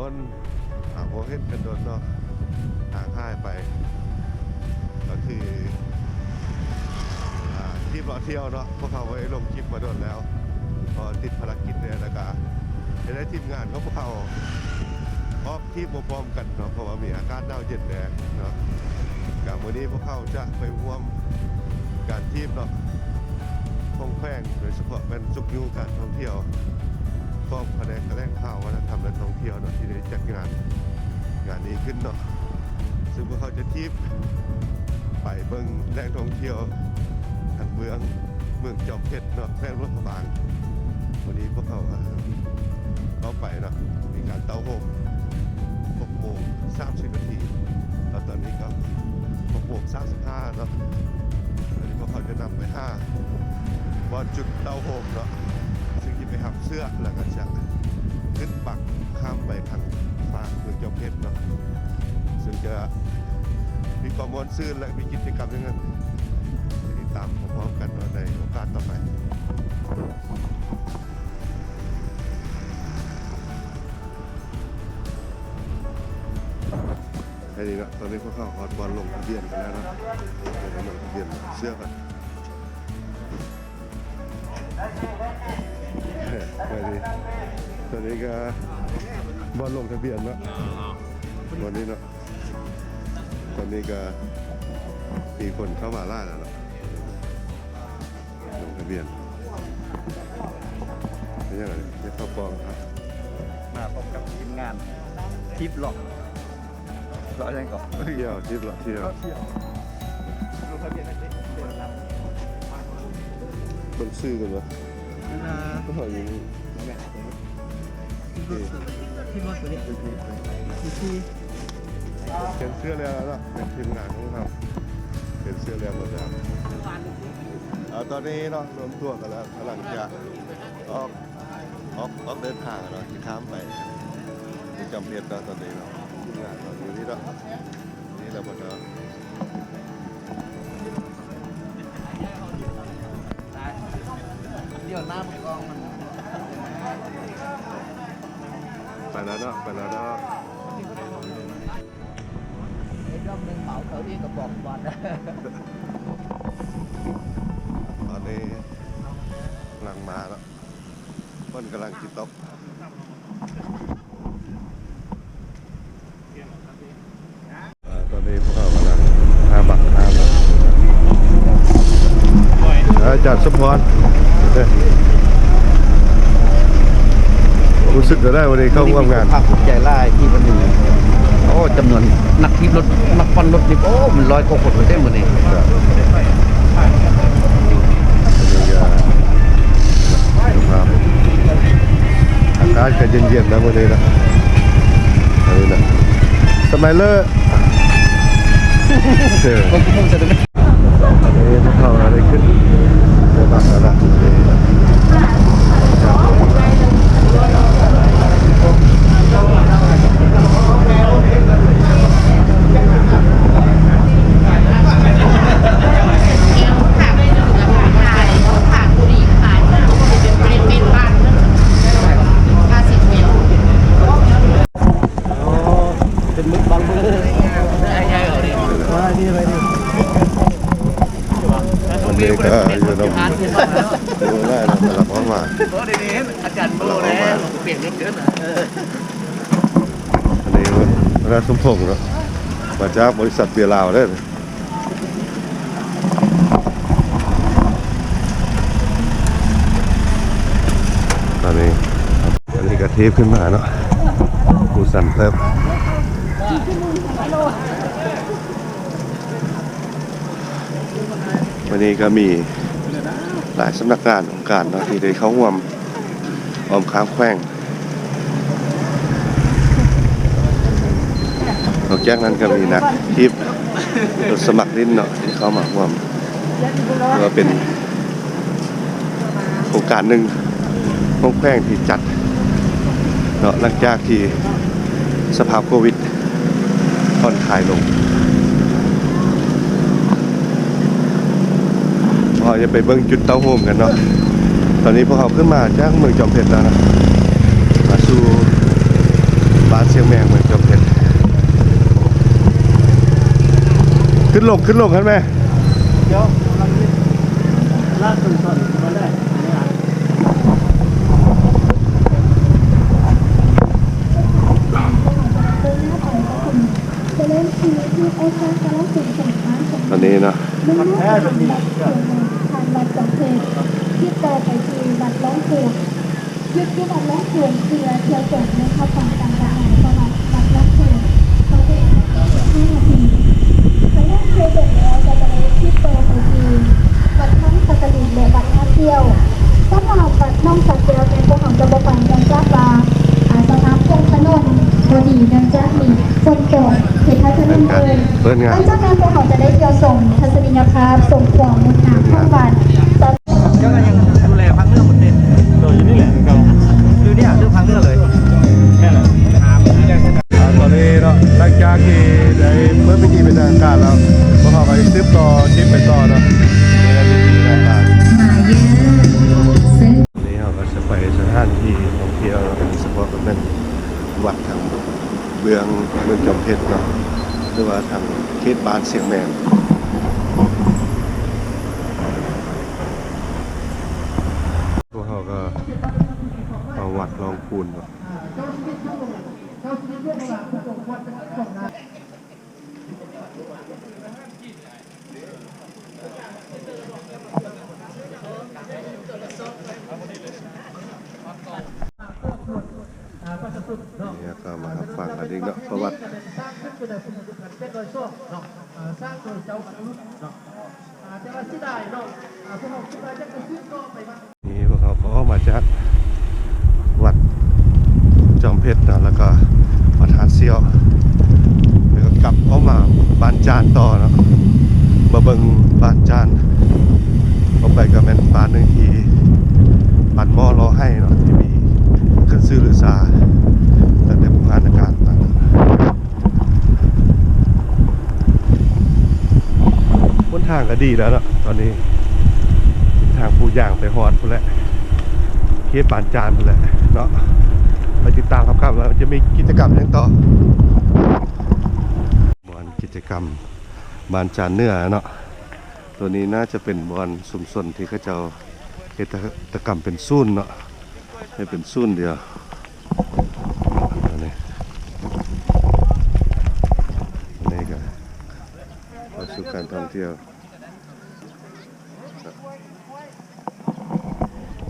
คนโมเห็นกันโดนเนาะห่างหายไปก็คือที่เราเที่ยวเนาะพวกเขาไว้ลงคลิปมาโดนแล้วพอติดภารกิจเนี่ยนะกะจะได้ทีมงานเขาพวกเขาออกที่พร้อมๆกันเนาะเพราะว่ามีอากาศหนาวเย็นแรงเนาะกับวันนี้พวกเขาจะไปร่วมการทีมเนาะท่องแป้งโดยเฉพาะเป็นสุกยูการท่องเที่ยวก็แผนกแถลงข่าววัฒนธรรมและท่องเที่ยวเนาะที่ได้จัดงานนี้ขึ้นเนาะซึ่งพวกเขาจะทีมไปเบิ่งแหล่งท่องเที่ยวทางเมืองจอมเพชรเนาะแพร่รถบางวันนี้พวกเขาเข้าไปเนาะมีการเต้าโฮม6:30 นาทีแล้วตอนนี้ก็6:35เนาะตอนนี้พวกเขาจะนำไปบอลจุดเต้าโฮมเนาะซึ่งจะไปหับเสื้อแล้วก็จะขึ้นปักข้ามไปทางฝั่งเมืองจอมเพชรเนาะซึ่งจะมีความม่วนซื่นและมีกิจกรรมอย่างนั้นติดตามพร้อมๆกันในโอกาสต่อไปไอ้นี่นะตอนนี้พวกเขาฮอตบอลลงทะเบียนกันแล้วนะลงทะเบียนเสื้อกันตอนนี้ก็บอลลงทะเบียนแล้ววันนี้เนาะตอนนี้ก็มีคนเข้ามาล่าแล้วลงทะเบียนเป็นยังไงจะเข้าปองครับมาพบกับทีมงานทิปหลอกเราอะไรก่อนเที่ยวทิปหรอเที่ยวลงทะเบียนได้เบิ่งซื้อกันวะก็หอยอย่างนี้ที่รถตัวนี้ที่เป็นเสื้อเรือแล้วเป็นทีมงานของเราเป็นเสื้อเรือหมดแล้วตอนนี้เนาะรวมตัวกันแล้วกำลังจะออกเดินทางเนาะที่ข้ามไปที่จอมเพชรตอนนี้เนาะทีมงานเราอยู่นี่เนาะนี่เราหมดแล้วเดี๋ยวหน้ามันกองมันไปแล้วเนาะไอ้รอบนึงเหมาเขาที่กระบอกบอลตอนนี้กำลังมาแล้วต้นกำลังจิตตกตอนนี้พวกเรากำลัง5 บาทแล้วอาจารย์สมพรรู้สึกจะได้วันนี้เข้าร่วมงานภาคภูมิใจไล่ที่วันนี้โอ้จำนวนนักที่รถนักปั้นรถนี่โอ้มัน100 กว่าคนเลยได้หมดเลยอากาศก็เย็นๆนะวันนี้นะสมัยเลิกก็คงจะได้เข้าอะไรขึ้นเดี๋ยวบ้างแล้วนะวันนี้ก็อยู่ตรงดูได้นะสำหรับพ่อมาอาจารย์โบแล้วเปลี่ยนเกินอันนี้ราชสมพงษ์เนาะมาจากบริษัทเบียร์ลาวได้ตอนนี้ก็เทปขึ้นมาเนาะกูสั่นเพิ่มวันนี้ก็มีหลายสำนักงานองค์การเนาะที่ได้เข้าร่วมค้างแขวงนอกจากนั้นก็มีนักทีมรถสมัครลิ้นเนาะที่เข้ามาร่วมก็เป็นโครงการหนึ่งของแขวงที่จัดเนาะหลังจากที่สภาพโควิดผ่อนคลายลงจะไปเบิ่งจุดเต้าโฮมกันเนาะตอนนี้พวกเขาขึ้นมาจากเมืองจอมเพชรแล้วนะมาสู่บ บ้านเชียงแมงเมืองจอมเพชรขึ้นลงกันไหม เดี๋ยวเราลาดส่วนมาได้ตอนนี้เนาะ แค่แบบนี้ ทางบัตรจองเพลงที่ต่อไปคือบัตรร้องเพลงยึดที่บัตรร้องเพลงเที่ยวจบนะคะฝั่งต่างๆประมาณบัตรร้องเพลงเขาเด็ก5 นาทีครั้งแรกเที่ยวจบแล้วจะไปที่ต่อไปคือบัตรน้องสักกะลินและบัตรท่าเที่ยวสำหรับบัตรน้องสักเที่ยวเป็นพวกของจะบอกกันกันจ้าปลาสนามพงถนนบดีนันจ้ามีฝนตกเหตุการณ์ถนนเลย เปิดงาน หลังจากนั้นพวกเขาจะได้เที่ยวส่งทัศนียภาพส่งของมุดน้ำเข้าบ้าน เจ้าก็ยังดูแลพังเรื่องหมดเลยโดยนี่แหละเราคือเนี่ยเรื่องพังเรื่องเลยแค่นั้น ตอนนี้เนาะหลังจากที่ได้เมื่อพิธีเป็นทางการแล้วพวกเขาไปซิปต่อชิปไปต่อเนาะในพิธีทางการนี่เราก็จะไปสถานที่ท่องเที่ยวเป็นเฉพาะกับนั้นวัดทางเมืองจอมเพชรเนาะหรือว่าทางเขตบ้านเสียงแมนพวกเขาก็เอาวัดลองคูณเนาะนี่ก็มาฟังกันอีกเนาะประวัตินี่พวกเขาก็มาจากวัดจอมเพชรนะแล้วก็วัดหาดเซี่ยวแล้วก็กลับเข้ามาบ้านจานต่อเนาะมาเบิ่งบ้านจานเข้าไปก็แม่นบ้านหนึ่งที่บ้านหม้อรอให้เนาะที่มีขึ้นซื้อหรือซาตั้งแต่ผู้การอากาศมาบนทางก็ดีแล้วเนาะตอนนี้ทางผู้ย่างไปฮอดพุ่นแหละเขตบ้านจานพุ่นแหละเนาะไปติดตามครับแล้วจะมีกิจกรรมยังต่อมวนกิจกรรมบ้านจานเนื้อเนาะตัวนี้น่าจะเป็นบอนสุมสนที่เขาเจ้าเฮ็ดกิจกรรมเป็นซุ่นเนาะให้เป็นซุ่นเดียวนี่ก็เข้าสู่การท่องเที่ยว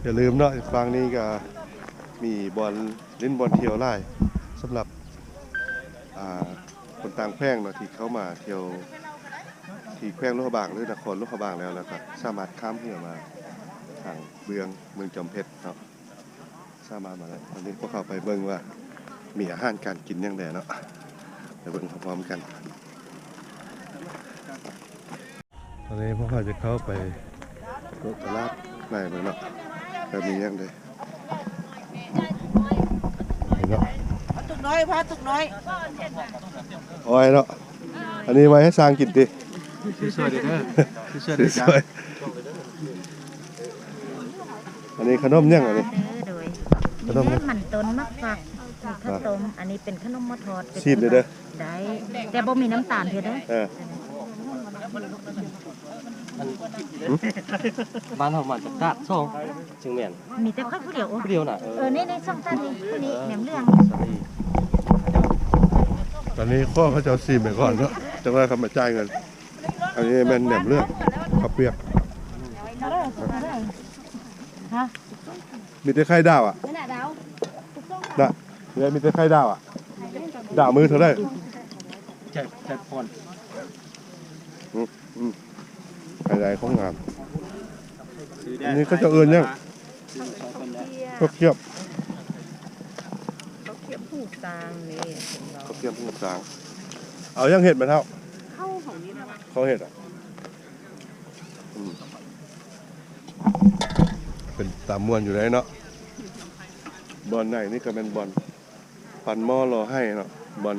อย่าลืมเนาะฟังนี้ก็มีบอลเล่นบอลเที่ยวไล่สำหรับคนต่างแพร่งเนาะที่เข้ามาเที่ยวที่แขวงลูกบางหรือนครลูกบางแล้วก็สามารถข้ามเรือมาทางเมืองจอมเพชรเนาะสามารถมาแล้วตอนนี้พวกเขาไปเบิ่งว่ามีอาหารการกินยังไงเนาะไปเบิ่งพร้อมๆกันตอนนี้พวกเขาจะเข้าไปตลาดในเมืองเนาะจะมียังไงเนาะ ตุกน้อยพาตุกน้อย อ้อยเนาะอันนี้ไว้ให้สร้างกินดิ สวยๆเด้อสวยๆ สวยอันนี้ขนมยังอันนี้ โดย ขนม แค่มันต้นมักฟักข้าวต้มอันนี้เป็นขนมมะทอด ชีสเลยเด้อ ได้แต่บ่มีน้ำตาลเท่าเด้อ บ้านเรามาจากกาดส่งจึงเหมียน มีแต่ข้าวผู้เดียว ผู้เดียวน่ะ ในช่องท่านนี้ผู้นี้แหนมเรื่อง ตอนนี้ข้อเขาจะเอาซีมไปก่อนเนาะจังหวะเขามาจ่ายเงินอันนี้แม่นแหนมเรื่องข้าวเปียก ฮะ มีแต่ไข่ดาวอ่ะน่ะเนี่ยมีแต่ไข่ดาวอ่ะดาวมือเท่าไหร่ แจ็คพอน ไข่ใดของงานอันนี้ก็จะเอิญยังก็เคียบ เขาเขียบผูกตางนี่ ก็เคียบผู้สางเอายังเห็ดมาเท่า เข้าของนี้นะ เขาเห็ดอ่ะเป็นตามมวนอยู่ไหนเนาะบอลไหนนี่ก็เป็นบอลปันหม้อรอให้เนาะบอล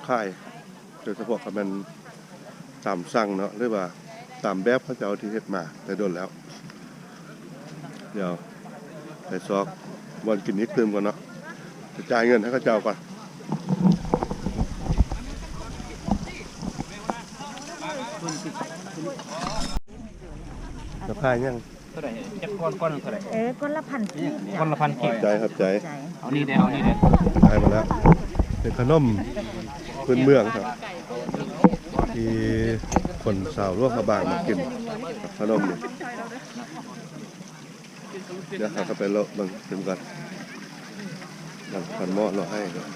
ค่ายโดยเฉพาะเขาเป็นตามสั่งเนาะหรือว่าตามแบบเขาจะเอาที่เฮ็ดมาแต่โดนแล้วเดี๋ยวไปซอกบอลกินนิดนึงก่อนเนาะจะจ่ายเงินให้เขาเจ้าก่อน จะพายยัง เท่าไหร่จะก้อนเท่าไหร่ ก้อนละพันกีบ ก้อนละพันกีบ ใจครับใจ เอานี่ได้เอานี่ได้ ขายมาแล้วเป็นขนมพื้นเมืองครับที่คนสาวร่วมขบางมากินขนมนี่เดี๋ยวเขาไปเลาะเบิ่งถึงกันหลังพันหม้อเราให้ครับ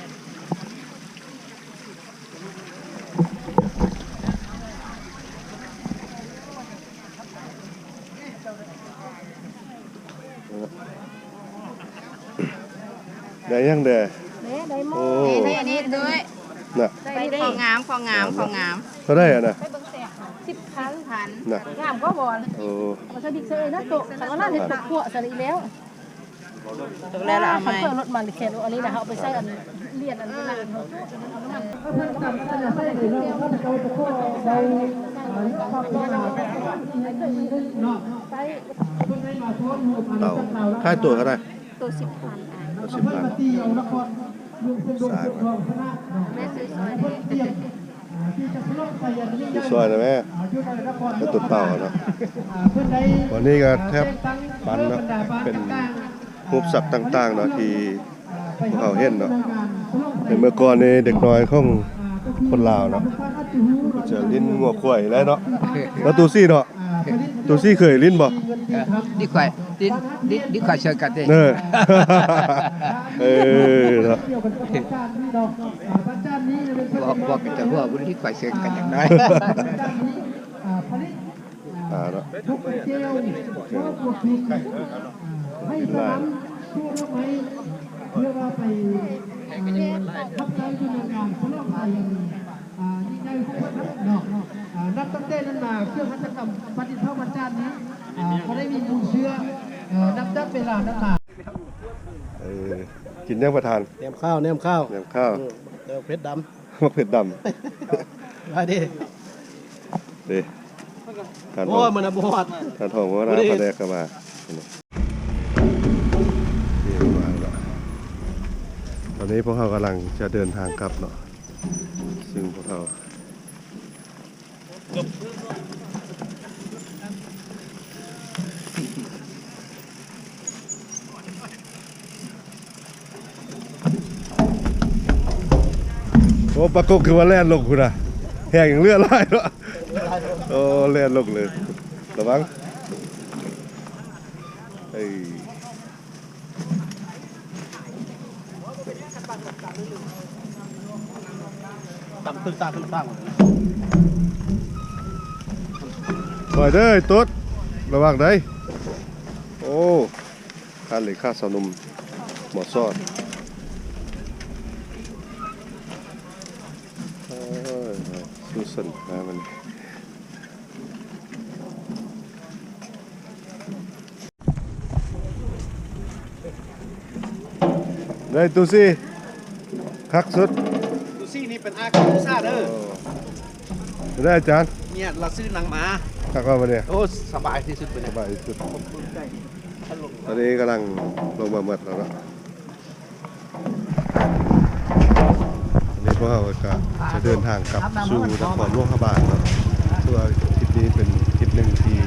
ได้ยังเด้โอ้ นี่ด้วย น่ะ ไปของงามของงามของงาม เขาได้อ่ะนะ พัน น่ะ งามก็บอล โอ้ มันจะดิกเซยนะโตแต่ว่าน่าจะตะกั่วสลีแล้ว ตกแล้วละเอาไหม เพิ่มรถมันเขียนอันนี้นะเอาไปใส่อันเลียนอันนั้นเต่าค่ายตัวเขาได้ ตัว10,000 ตัว10 บาทสายมา แม่ซื้อสวย มีซอยนะแม่ก็ตุดเต่าเนาะวันนี้ก็แทบปันเนาะเป็นรูปสัตว์ต่างๆเนาะที่พวกเขาเห็นเนาะเป็นเมื่อก่อนนี่เด็กน้อยของคนลาวเนาะจะลิ้นงัวควายแล้วเนาะแล้วตูซี่เนาะตูซี่เคยลิ้นบ่ đi khỏe đi khỏe chơi cả thế เนอ เนาะ บอกจะว่าบุญที่ขวัญเสียกันอย่างไร เนาะลาย นับตั้งแต่นั้นมาเครื่องหัตถกรรมปฏิเท่าวันจันทร์นี้เขาได้มีมูลเชื้อนับเวลานั้นมา กินยังประทาน แหนมข้าวแหนมข้าว แหนมข้าว เพชรด มะเผ็ดด ำไปดิ ำดิทานท โอ้ อง ยมันบอด ทานทองว่าร้านปลาแดกก็มานี่มาแล้วตอนนี้พวกเขากำลังจะเดินทางกลับเนาะซึ่งพวกเขาโอ้ปลากกคือว่าแล่นลงคุณอะแหงอย่างเลือดไหลเนาะโอ้แล่นลงเลยระวังเอ้ยตำตึ้งตาตึ้งตั้ง ปล่อยเด้อตุ๊ดระวังได้โอ้การเหล็กค่าสนุมหมอซอดซูสันนะมันได้ตูซี่คักสุด ดูซี่นี่เป็นอาของซาเด้อ ได้อาจารย์ เนี่ยเราซื้อหนังหมา คักว่ามาเนี่ย โอ้สบายที่สุดไป ส เลย บายที่สุดตอนนี้กำลังลงมาหมดแล้วเนาะอันนี้พวกเราก็จะเดินทางกลับสู่นครหลวงพระบางเนาะซึ่งว่าทริปนี้เป็นทริปหนึ่งที่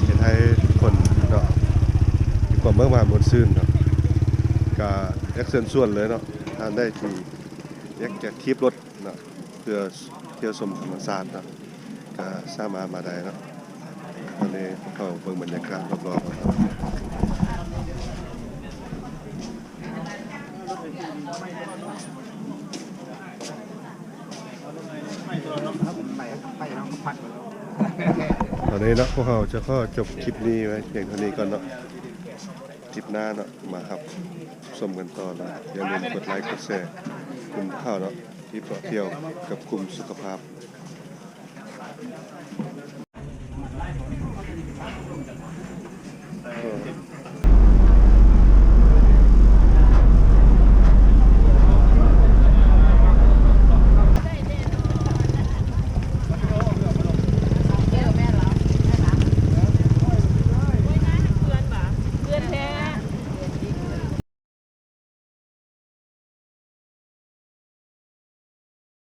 จะให้ทุกคนเนาะมีความเมื่อวานบนซื่นเนาะก็อยากเชิญชวนเลยเนาะทานได้ที่อยากจะคลิปรถเนาะเพื่อเที่ยวชมธรรมชาติเนาะก็สามารถมาได้เนาะตอนนี้พวกเขาเบิ่งบรรยากาศรอบๆเนาะ ตอนนี้เนาะพวกเราจะก็จบคลิปนี้ไว้เพียงเท่านี้ก่อนเนาะคลิปหน้าเนาะมาครับชมกันต่อนะอย่าลืมกดไลค์กดแชร์กลุ่มข่าวเนาะที่เที่ยวกับกลุ่มสุขภาพ